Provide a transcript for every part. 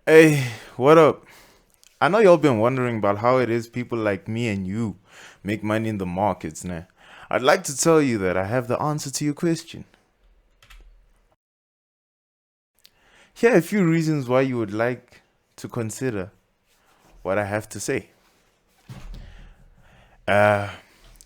Hey, what up? I know y'all been wondering about how it is people like me and you make money in the markets now. I'd like to tell you that I have the answer to your question. Here are a few reasons why you would like to consider what I have to say. Uh,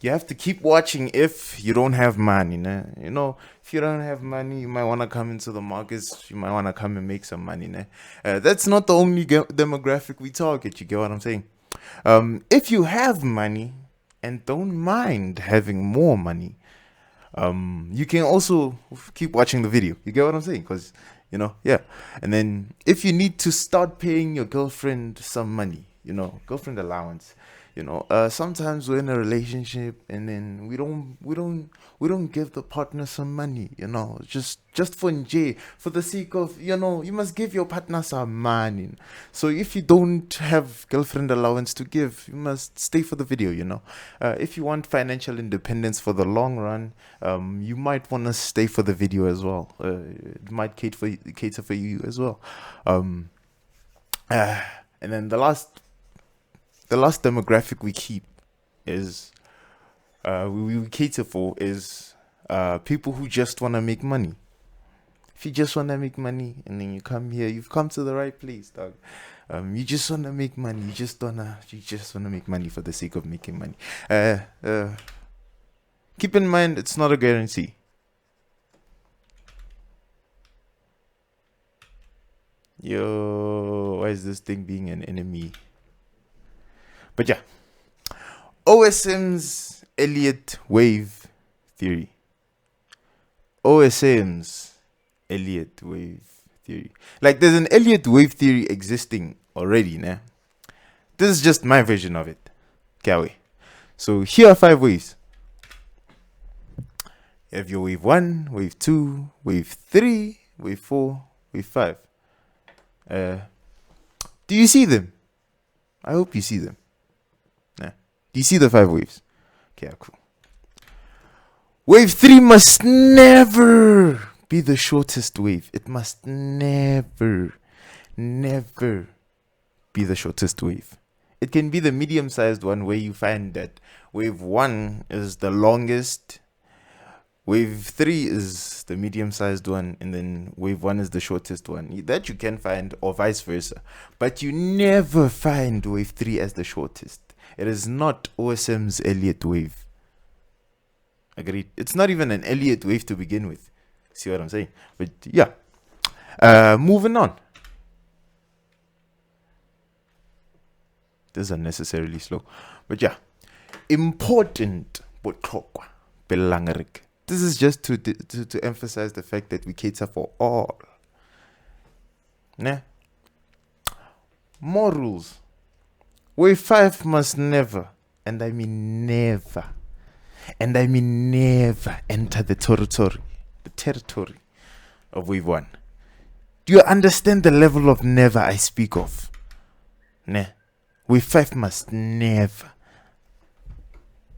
you have to keep watching if you don't have money. Nah? If you don't have money, you might want to come into the markets. You might want to come and make some money. Nah? That's not the only demographic we target. You get what I'm saying? If you have money and don't mind having more money, you can also keep watching the video. You get what I'm saying? Because, yeah. And then if you need to start paying your girlfriend some money, girlfriend allowance, sometimes we're in a relationship and then we don't give the partner some money, just for enjoy, for the sake of, you must give your partner some money. So if you don't have girlfriend allowance to give, you must stay for the video. If you want financial independence for the long run, you might want to stay for the video as well. It might cater for you as well. um and then the last demographic we keep is we cater for is people who just want to make money. If you just want to make money and then you come here, you've come to the right place, dog. You just want to make money. You just wanna make money for the sake of making money. Keep in mind, it's not a guarantee. Yo, why is this thing being an enemy? But yeah, OSM's Elliott Wave theory. OSM's Elliott Wave theory. Like, there's an Elliott Wave theory existing already, nah? This is just my version of it. Okay, so here are 5 waves. You have your wave 1, wave 2, wave 3, wave 4, wave 5. Do you see them? I hope you see them. Nah. Do you see the 5 waves? Okay, cool. Wave 3 must never be the shortest wave. It must never be the shortest wave. It can be the medium sized one where you find that wave 1 is the longest, wave 3 is the medium sized one, and then wave 1 is the shortest one. That you can find, or vice versa. But you never find wave 3 as the shortest. It is not OSM's Elliott wave. Agreed. It's not even an Elliott wave to begin with. See what I'm saying? But yeah. Moving on. This is unnecessarily slow. But yeah. Important. This is just to emphasize the fact that we cater for all. Nah. More rules. Wave 5 must never, and I mean never, enter the territory of wave 1. Do you understand the level of never I speak of? Nah. Wave 5 must never.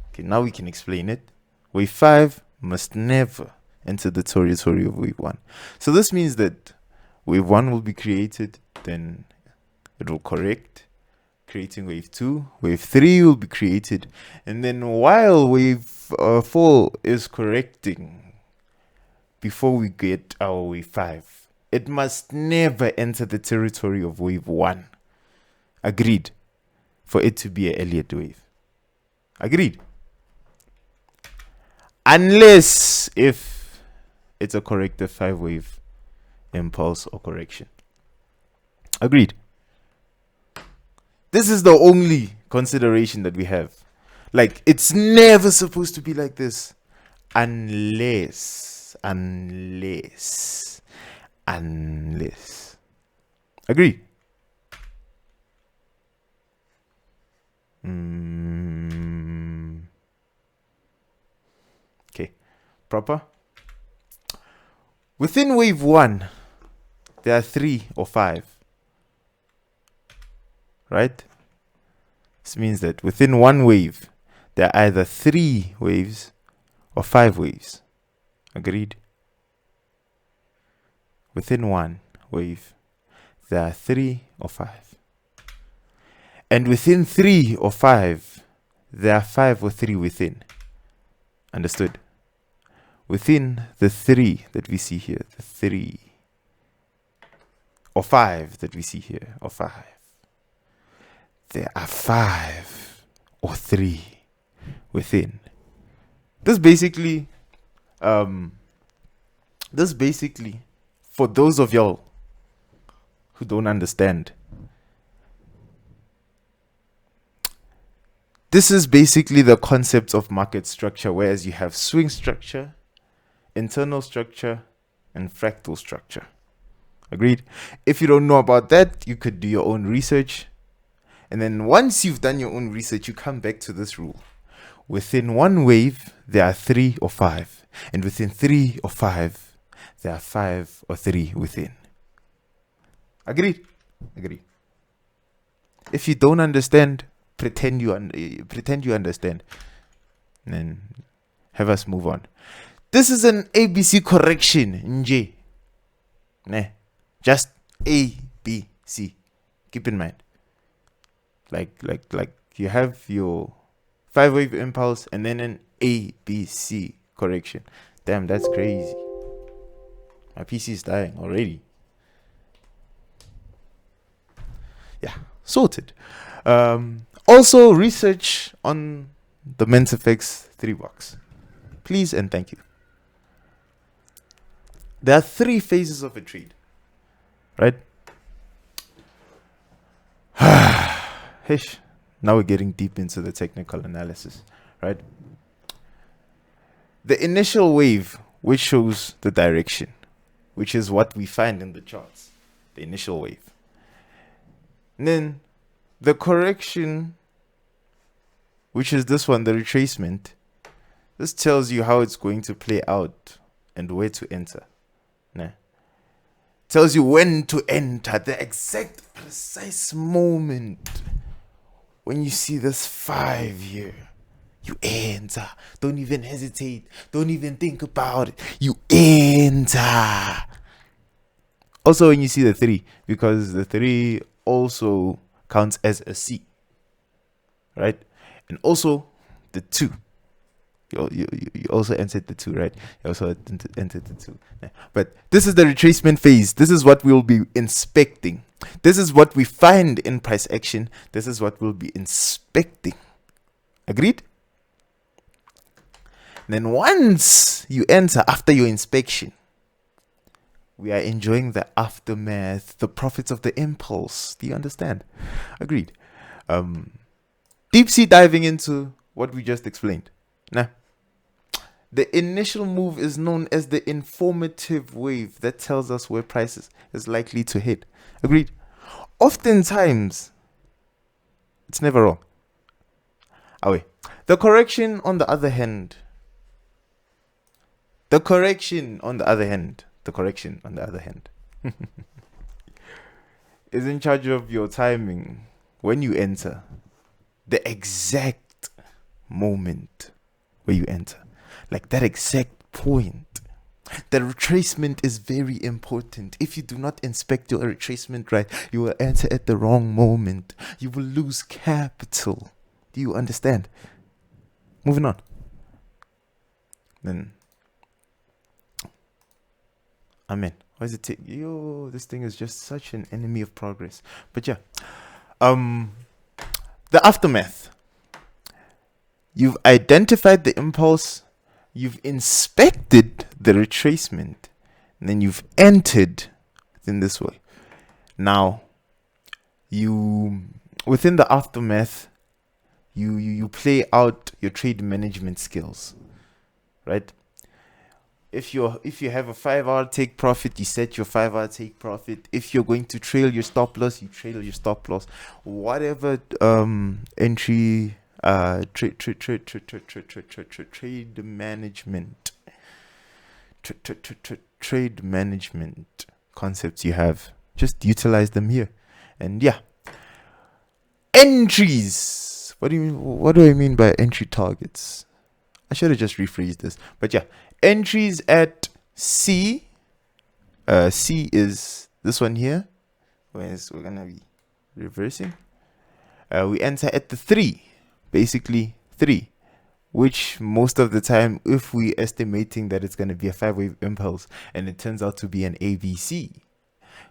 Okay, now we can explain it. Wave 5 must never enter the territory of wave 1. So this means that wave 1 will be created, then it will correct, creating wave 2. Wave 3 will be created, and then while wave 4 is correcting, before we get our wave 5, it must never enter the territory of wave 1. Agreed? For it to be an Elliott wave. Agreed? Unless if it's a corrective 5-wave impulse or correction. Agreed? This is the only consideration that we have. Like, it's never supposed to be like this. Unless. Agree? Okay. Proper? Within wave 1, there are 3 or 5. Right? This means that within one wave, there are either 3 waves or 5 waves. Agreed? Within one wave, there are 3 or 5. And within 3 or 5, there are 5 or 3 within. Understood? Within the 3 that we see here, the 3 or 5 that we see here, or 5, there are 5 or 3 within. This basically, for those of y'all who don't understand, this is basically the concept of market structure, whereas you have swing structure, internal structure, and fractal structure. Agreed? If you don't know about that, you could do your own research. And then once you've done your own research, you come back to this rule. Within one wave, there are 3 or 5. And within 3 or 5, there are 5 or 3 within. Agreed? Agreed. If you don't understand, pretend you understand. And then have us move on. This is an ABC correction, nje. Nah, just ABC. Keep in mind. Like you have your 5-wave impulse and then an ABC correction. Damn, that's crazy. My PC is dying already. Yeah, sorted. Also, research on the Men's Effects 3 box. Please and thank you. There are 3 phases of a trade, right? Hish. Now we're getting deep into the technical analysis, right? The initial wave, which shows the direction, which is what we find in the charts, the initial wave. And then the correction, which is this one, the retracement. This tells you how it's going to play out and where to enter. Nah. Tells you when to enter, the exact precise moment. When you see this 5 here, you enter. Don't even hesitate. Don't even think about it. You enter. Also, when you see the 3, because the 3 also counts as a C, right? And also the 2. You also entered the 2, right? You also entered the 2. Yeah. But this is the retracement phase. This is what we'll be inspecting. This is what we find in price action. This is what we'll be inspecting. Agreed? Then once you enter after your inspection, we are enjoying the aftermath, the profits of the impulse. Do you understand? Agreed. Deep sea diving into what we just explained. Now, the initial move is known as the informative wave that tells us where prices is likely to hit. Agreed. Oftentimes, it's never wrong. Away. The correction on the other hand, is in charge of your timing when you enter, the exact moment where you enter, like that exact point. The retracement is very important. If you do not inspect your retracement right, you will enter at the wrong moment. You will lose capital. Do you understand? Moving on. Then, amen. Why is it take? Yo, this thing is just such an enemy of progress. But yeah, the aftermath. You've identified the impulse. You've inspected the retracement, and then you've entered in this way. Now, within the aftermath, you play out your trade management skills, right? If you have a 5-hour take profit, you set your 5-hour take profit. If you're going to trail your stop loss, you trail your stop loss. Whatever entry. Trade management concepts you have, just utilize them here. And yeah, entries. What do I mean by entry targets? I should have just rephrased this, but yeah, entries at C. C is this one here, Whereas we're gonna be reversing. We enter at the 3, basically 3, which most of the time, if we estimating that it's gonna be a 5-wave impulse and it turns out to be an ABC,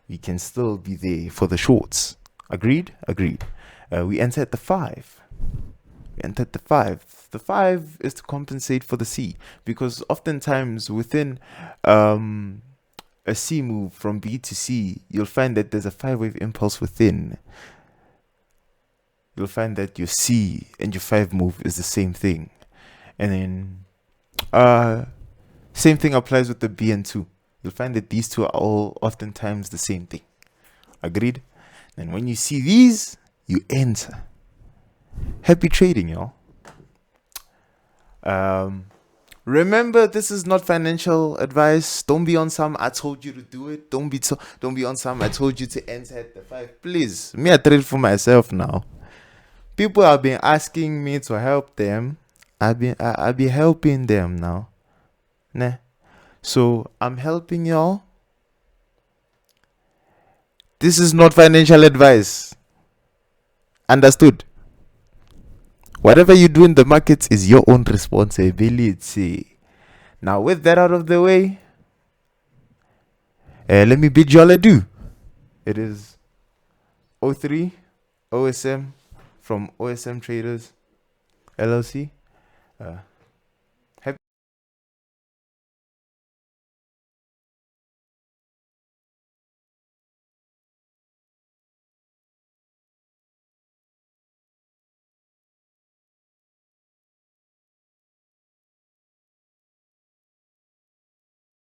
we can still be there for the shorts. Agreed? Agreed. We enter at the 5. We enter at the 5. The 5 is to compensate for the C, because oftentimes within a C move from B to C, you'll find that there's a 5-wave impulse within. You'll find that your C and your 5 move is the same thing. And then same thing applies with the B and 2. You'll find that these two are all oftentimes the same thing. Agreed? And when you see these, you enter. Happy trading, y'all. Remember, this is not financial advice. Don't be on some I told you to do it. Don't be on some I told you to enter at the 5. Please, me I trade for myself now. People have been asking me to help them. I be helping them now. Nah. So I'm helping y'all. This is not financial advice. Understood? Whatever you do in the markets is your own responsibility. Now, with that out of the way, let me bid y'all adieu. It is O3 OSM from OSM Traders LLC.